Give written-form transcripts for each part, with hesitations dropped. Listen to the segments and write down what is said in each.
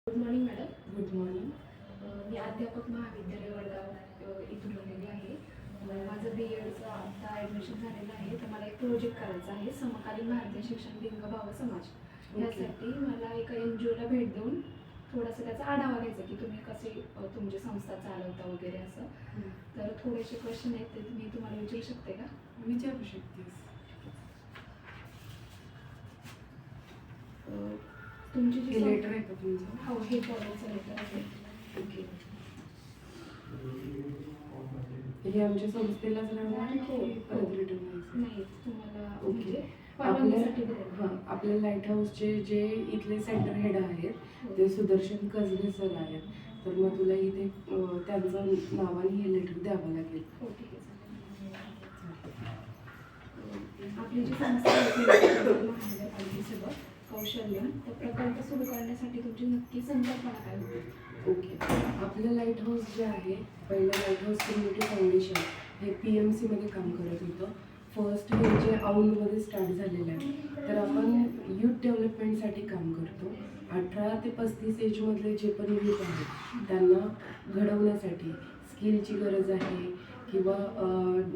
Good morning madam. Good morning. मी अध्यापक महाविद्यालय वडगाव इथून आलेली आहे. माझं BEdचं आता ॲडमिशन झालेलं आहे. तर मला एक प्रोजेक्ट करायचा आहे, समकालीन भारतीय शिक्षण लिंगभाव समाज. यासाठी मला एका NGOला भेट देऊन थोडासा त्याचा आढावा घ्यायचा की तुम्ही कसे तुमची संस्था चालवता वगैरे असं. तर थोडेसे क्वेश्चन आहेत ते मी तुम्हाला विचारू शकते का? विचारू शकतेस. तुमची जी लेटर आहे का तुमचं? हो, हे कॉलेजचं लेटर आहे. ओके. हे आमच्या संस्थेलाच राहणार हो, की परत रिटर्न नाही तुम्हाला ओके. परवानगीसाठी आपल्या लाईट हाऊसचे जे इथले सेंटर हेड आहेत ते सुदर्शन कसबे सर आहेत. तर मग तुला इथे त्यांचं नावाने हे लेटर द्यावं लागेल. हो, ठीक आहे. आपली जी संस्था आहे महानगरपालिकेसोबत कौशल्य, तो प्रकल्प सुरू करण्यासाठी तुमची नक्की संकल्पना काय होती? ओके. आपलं लाईट हाऊस जे आहे, पहिलं लाईट हाऊस कम्युनिटी फाउंडेशन हे PMC मध्ये काम करत होतं. फर्स्ट हे जे औंधमध्ये स्टार्ट झालेलं आहे, तर आपण यूथ डेव्हलपमेंटसाठी काम करतो. 18 ते 35 एजमधले जे पण यूथ आहेत त्यांना घडवण्यासाठी स्किलची गरज आहे किंवा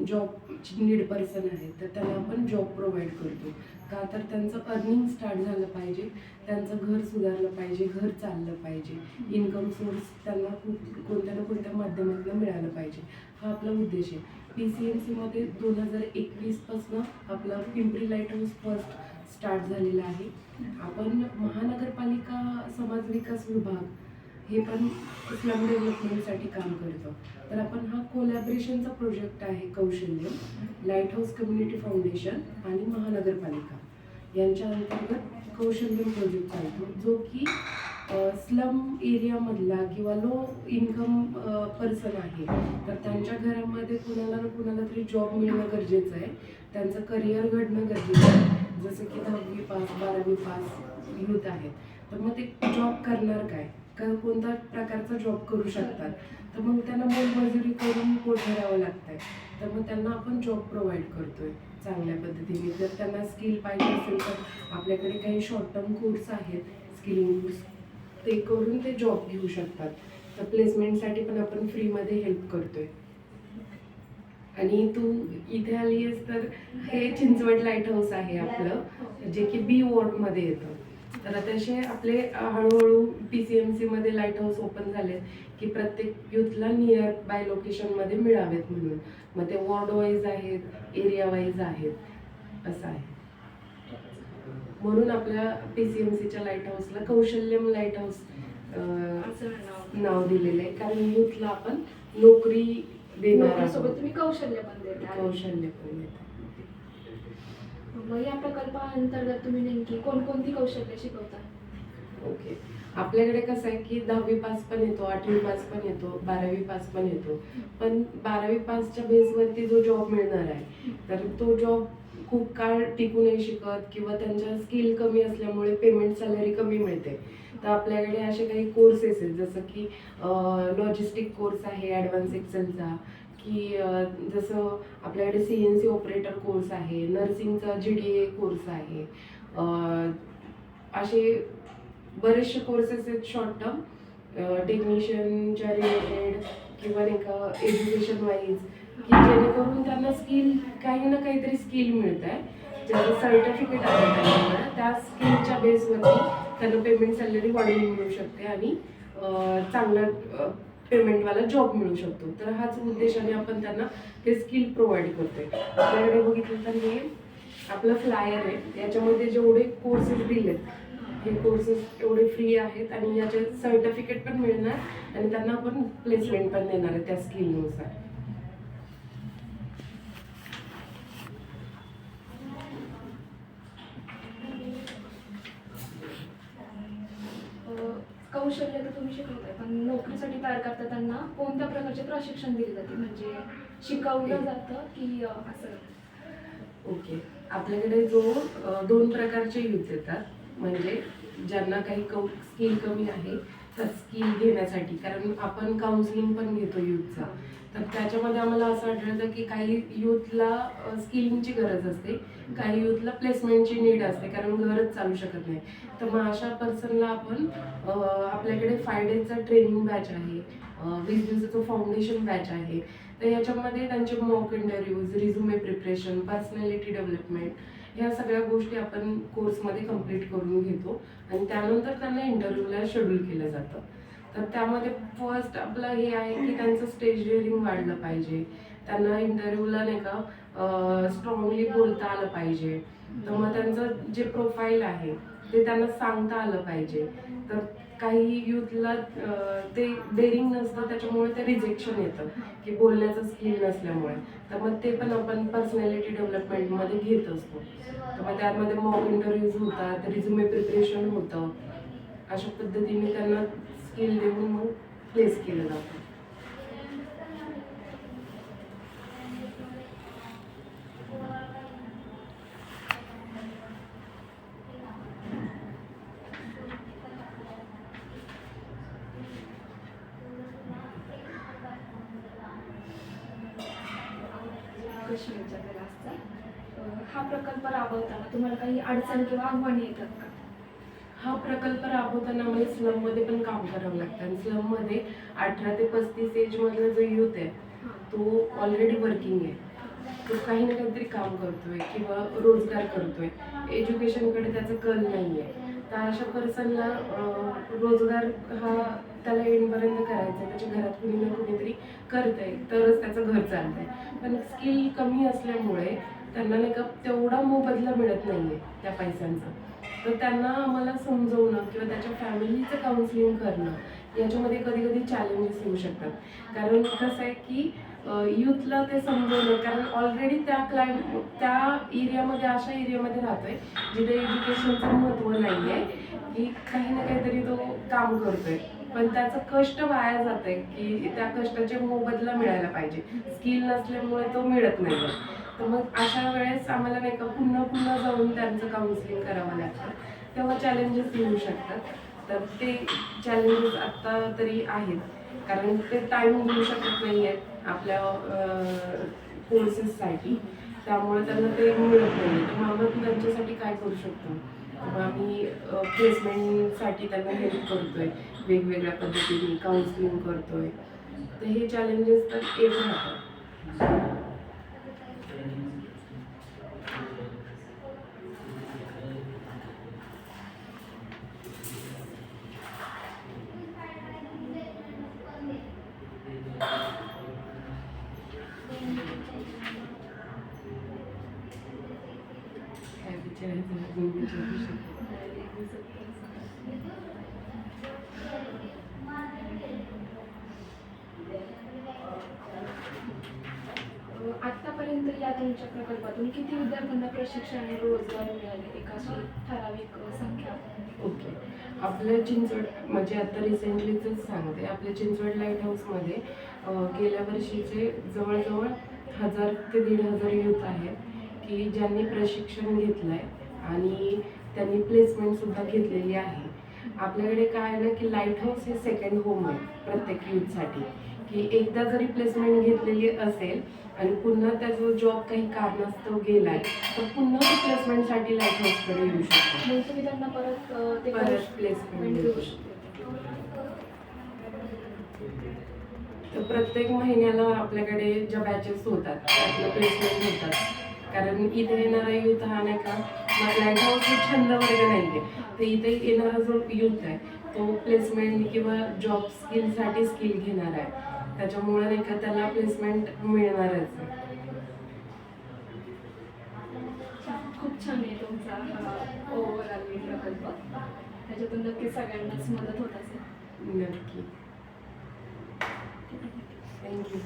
जॉबची नीड पर्सन आहे, तर त्यांना आपण जॉब प्रोव्हाइड करतो. का तर त्यांचं अर्निंग स्टार्ट झालं पाहिजे, त्यांचं घर सुधारलं पाहिजे, घर चाललं पाहिजे, इन्कम सोर्स त्यांना कोणत्या ना कोणत्या माध्यमातून मिळालं पाहिजे, हा आपला उद्देश आहे. PCMC मध्ये 2021पासून आपला Pimpri light house first start झालेला आहे. आपण महानगरपालिका समाज विकास विभाग हे पण स्लम डेव्हलपमेंटसाठी काम करतो. तर आपण हा कोलॅबरेशनचा प्रोजेक्ट आहे कौशल्य, लाईट हाऊस कम्युनिटी फाउंडेशन आणि महानगरपालिका यांच्या अंतर्गत कौशल्य प्रोजेक्ट चालतो, जो की स्लम एरियामधला किंवा लो इन्कम पर्सन आहे, तर त्यांच्या घरामध्ये कुणाला ना कुणाला तरी जॉब मिळणं गरजेचं आहे, त्यांचं करिअर घडणं गरजेचं आहे. जसं की 10वी पास 12वी पास यूथ आहेत, तर मग ते जॉब करणार काय, कोणत्या प्रकारचा जॉब करू शकतात, तर मग त्यांना मोलमजुरी करून पोट भरावं लागतंय. तर मग त्यांना आपण जॉब प्रोव्हाइड करतोय चांगल्या पद्धतीने. जर त्यांना स्किल पाहिजे असेल तर आपल्याकडे काही शॉर्ट टर्म कोर्स आहेत, स्किलिंग कोर्स, ते करून ते जॉब घेऊ शकतात. तर प्लेसमेंटसाठी पण आपण फ्रीमध्ये हेल्प करतोय. आणि तू इथे आली आहेस तर हे चिंचवड लाईट हाऊस आहे आपलं, जे की B वॉर्डमध्ये येतं. तर तसे आपले हळूहळू PCMC मध्ये लाईट हाऊस ओपन झाले की प्रत्येक यूथला नियर बाय लोकेशनमध्ये मिळावेत म्हणून. मग ते वॉर्ड वाईज आहेत, एरिया वाईज आहेत, असं आहे. म्हणून आपल्या PCMCच्या लाईट हाऊसला कौशल्यम लाईट हाऊस नाव दिलेलं आहे, कारण यूथला आपण नोकरी देणार सोबत तुम्ही कौशल्य पण देता. कौशल्य पण देतो. मग या प्रकल्पाअंतर्गत तुम्ही नेमकी कोणकोणती कौशल्य शिकवता? ओके. आपल्याकडे कसं आहे की 10वी पास पण येतो, 8वी पास पण येतो, 12वी पास पण येतो. पण 12वी पासच्या बेसवरती जो जॉब मिळणार आहे, तर तो जॉब खूप काळ टिकू नाही शकत किंवा त्यांच्या स्किल कमी असल्यामुळे पेमेंट सॅलरी कमी मिळते. तर आपल्याकडे असे काही कोर्सेस आहेत, जसं की लॉजिस्टिक कोर्स आहे ॲडव्हान्स एक्सेलचा, की जसं आपल्याकडे CNC ऑपरेटर कोर्स आहे, नर्सिंगचा GDA कोर्स आहे. असे बरेचसे कोर्सेस आहेत शॉर्ट टर्म, टेक्निशियनच्या रिलेटेड किंवा नाही का एज्युकेशन वाईज, की जेणेकरून त्यांना स्किल काही ना काहीतरी स्किल मिळत आहे, ज्याचं सर्टिफिकेट आहे त्यांना, त्या स्किलच्या बेसवरती त्यांना पेमेंट सॅलरी वाढवून मिळू शकते आणि चांगला पेमेंटवाला जॉब मिळू शकतो. तर हाच उद्देशाने आपण त्यांना ते स्किल प्रोव्हाइड करतोय. आपल्याकडे बघितलं तर हे आपलं फ्लायर आहे, याच्यामध्ये जेवढे कोर्सेस दिलेत हे कोर्सेस एवढे फ्री आहेत आणि याचे सर्टिफिकेट पण मिळणार आणि त्यांना आपण प्लेसमेंट पण देणार आहे त्या स्किलनुसार. कौशल्य तर तुम्ही शिकवताय, पण नोकरीसाठी तयार करता त्यांना कोणत्या प्रकारचे प्रशिक्षण दिले जाते, म्हणजे शिकवलं जातं की असं? ओके. आपल्याकडे जो 2 प्रकारचे यूथ येतात, म्हणजे ज्यांना काही स्किल कमी आहे तर स्किल घेण्यासाठी, कारण आपण काउन्सिलिंग पण घेतो यूथचा, तर त्याच्यामध्ये आम्हाला असं आढळतं की काही यूथला स्किलिंगची गरज असते, काही यूथला प्लेसमेंटची नीड असते, कारण घरच चालू शकत नाही. तर मग अशा पर्सनला आपण आपल्याकडे 5 डेजचा ट्रेनिंग बॅच आहे, 20 दिवसाचं फाउंडेशन बॅच आहे. तर ह्याच्यामध्ये त्यांचे mock interviews, resume preparation, personality development, ह्या सगळ्या गोष्टी आपण कोर्समध्ये कंप्लीट करून घेतो आणि त्यानंतर त्यांना इंटरव्ह्यूला शेड्यूल केलं जातं. तर त्यामध्ये फर्स्ट आपलं हे आहे की त्यांचं स्टेज डेअरिंग वाढलं पाहिजे, त्यांना इंटरव्ह्यूला नाही का स्ट्रॉंगली बोलता आलं पाहिजे. तर मग त्यांचं जे प्रोफाईल आहे ते त्यांना सांगता आलं पाहिजे. तर काही यूथला ते डेअरिंग नसतं, त्याच्यामुळे ते रिजेक्शन येतं की बोलण्याचं स्किल नसल्यामुळे. तर मग ते पण आपण पर्सनॅलिटी डेव्हलपमेंटमध्ये घेत असतो. तर मग त्यामध्ये मॉक इंटरव्ह्यूज होतात, रिझ्युमे प्रिपरेशन होतं. अशा पद्धतीने त्यांना स्किल देऊन मग प्लेस केलं जातं. प्रश्न विचारलेला असता. हा प्रकल्प राबवताना तुम्हाला काही अडचण किंवा आव्हाने येतात का? हा प्रकल्प राबवताना आम्हाला स्लममध्ये पण काम करावं लागतं आणि स्लममध्ये 18 ते 35 एजमधला जो यूथ आहे तो ऑलरेडी वर्किंग आहे. तो काही ना काहीतरी काम करतोय किंवा रोजगार करतोय, एज्युकेशनकडे त्याचा कल नाही आहे. तर अशा पर्सनला रोजगार हा त्याला एंडपर्यंत करायचा आहे, त्याच्या घरात कुणी ना कुणीतरी करतंय तरच त्याचं घर चालतंय. पण स्किल कमी असल्यामुळे त्यांना नाही का तेवढा मोबदला मिळत नाही आहे त्या पैशांचा. तर त्यांना आम्हाला समजवणं किंवा त्याच्या फॅमिलीचं काउन्सिलिंग करणं याच्यामध्ये कधी कधी चॅलेंजेस येऊ शकतात. कारण कसं आहे की यूथला ते समजवणं, कारण ऑलरेडी त्या एरियामध्ये अशा एरियामध्ये राहतोय जिथे एज्युकेशनचं महत्त्व नाही आहे, की काही ना काहीतरी तो काम करतोय पण त्याचं कष्ट वाया जात आहे, की त्या कष्टाचे मोबदला मिळायला पाहिजे. स्किल नसल्यामुळे तो मिळत नाही. तर मग अशा वेळेस आम्हाला नाही का पुन्हा पुन्हा जाऊन त्यांचं काउन्सिलिंग करावं लागतं, तेव्हा चॅलेंजेस येऊ शकतात. तर ते चॅलेंजेस आत्ता तरी आहेत, कारण ते टाईम देऊ शकत नाही आहेत आपल्या कोर्सेससाठी, त्यामुळे त्यांना ते मिळत नाही. तर मग आपण त्यांच्यासाठी काय करू शकतो? मग आम्ही प्लेसमेंटसाठी त्यांना हेल्प करतोय, वेगवेगळ्या पद्धतीने काउन्सिलिंग करतोय. तर हे चॅलेंजेस तर येत राहतात. काय विचारायचं अजून विचारू शकतो. आतापर्यंत या तुमच्या प्रकल्पातून किती विद्यार्थ्यांना प्रशिक्षण आणि रोजगार मिळाले, एक अशी ठराविक संख्या? ओके. आपल्या चिंचवड म्हणजे आता रिसेंटलीच सांगते, आपल्या चिंचवड लाईट हाऊसमध्ये गेल्या वर्षीचे जवळजवळ 1000 ते 1500 यूथ आहेत की ज्यांनी प्रशिक्षण घेतलं आहे आणि त्यांनी प्लेसमेंटसुद्धा घेतलेली आहे. आपल्याकडे काय आहे ना की लाईट हाऊस हे सेकंड होम आहे प्रत्येक यूथसाठी, की एकदा जरी प्लेसमेंट घेतलेली असेल आणि पुन्हा त्याचा जॉब काही कारणास्तव गेलाय तर पुन्हा ते प्लेसमेंटसाठी लाईट हाऊसकडे येऊ शकतो. मग तुम्ही त्यांना परत प्लेसमेंट देऊ देऊ शकता. तर प्रत्येक महिन्याला आपल्याकडे ज्या बॅचेस होतात त्यातलं प्लेसमेंट होतात. कारण इथे येणारा यूथ हा नाही का, लाईट हाऊस हे छंद वर्ग नाही आहे, तर इथे येणारा जो यूथ आहे तो प्लेसमेंट किंवा जॉब स्किलसाठी स्किल घेणार आहे, त्याच्यामुळे नाही का त्याला प्लेसमेंट मिळणारच आहे. खूप छान आहे तुमचा हा ओव्हरऑल प्रकल्प, त्याच्यातून नक्की सगळ्यांनाच मदत होत असेल. नक्की. थँक्यू.